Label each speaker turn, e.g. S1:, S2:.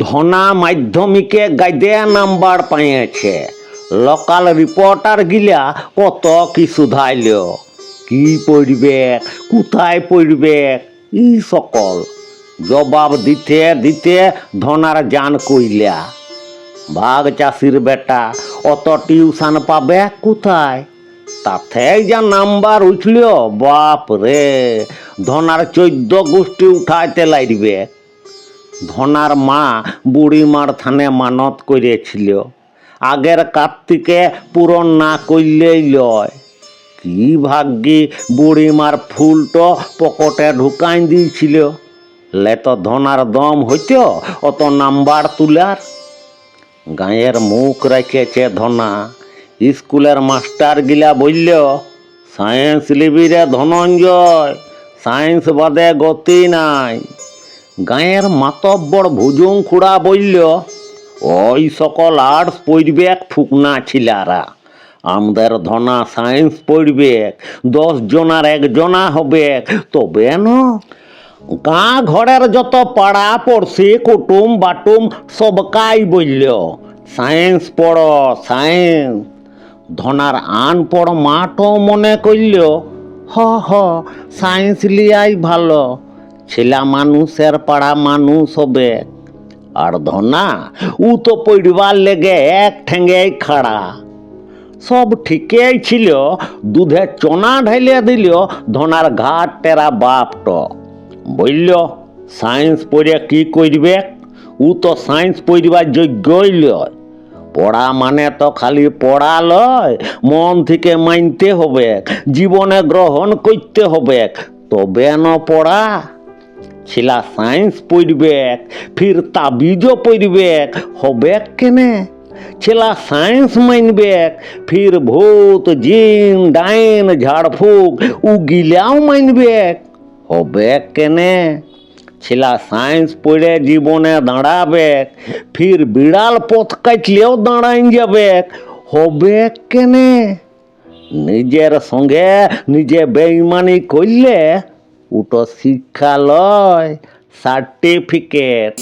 S1: ধনা মাধ্যমিকে গাইদে নাম্বার পাইছে। Local reporter গিলা কত কি শুধাইল, কি পড়বে, কোথায় পড়বে, ই সকল জবাব দিতে দিতে ধনার জান কইলা। ভাগ চাষির বেটা, অত টিউশন পাবে কোথায়? তাতে যা নাম্বার উঠল, বাপ রে, ধনার 14 গোষ্ঠী উঠাইতে লাগবে। ধনার মা বুড়িমার থানে মানত করেছিল, আগের কার্তিকে পূরণ না করলেই লয়। কি ভাগ্যি বুড়িমার ফুলটো পকেটে ঢুকাই দিয়েছিল, লেতো ধনার দম হইত অত নাম্বার তুলার। গাঁয়ের মুখ রেখেছে ধনা। স্কুলের মাস্টার গিলা বলল, সায়েন্স লিবি রে ধনঞ্জয়, সায়েন্স বাদে গতি নাই। গাঁয়ের মাতব্বর ভুজুং খুড়া বলল, ওই সকল আর্টস পড়বে ফুকনা ছিলারা, আমাদের ধনা সায়েন্স পড়বে, 10 জনার 1 জনা হবে, তবে না। গাঁ ঘরের যত পাড়া পড়শি কুটুম বাটুম সবকাই বলল, সায়েন্স পড়ো সায়েন্স। ধনার আনপড় মাঠও মনে করল, হ সায়েন্স লিয়াই ভালো, ছেলা মানুষের পাড়া মানুষ হবে। আর ধনা ও তো পড়বার লেগে এক ঠেঙ্গে খাড়া। সব ঠিকই ছিল, দুধে চনা ঢাইলে দিল ধনার ঘাট টেরা বাপট। বলল, সায়েন্স পড়ে কি করবে, ও তো সায়েন্স পড়বার যোগ্যই লয়। পড়া মানে তো খালি পড়া লয়, মন থেকে মানতে হবে, জীবনে গ্রহণ করতে হবে, তবে না পড়া। ছিলা সায়েন্স পড়বে, ফির তাবিজও পড়বে, হবে কেনে? ছেলা সায়েন্স মানবে, ফির ভূত জিন ডাইন ঝাড়ফুঁক ও গিলাও মানবে, হবে কেনে? ছেলা সায়েন্স পড়ে জীবনে দাঁড়াবে, ফির বিড়াল পথ কাটলেও দাঁড়াই যাবে, হবে কেনে? নিজের সঙ্গে নিজে বেইমানি করলে ওটা শিক্ষা লয়, সার্টিফিকেট।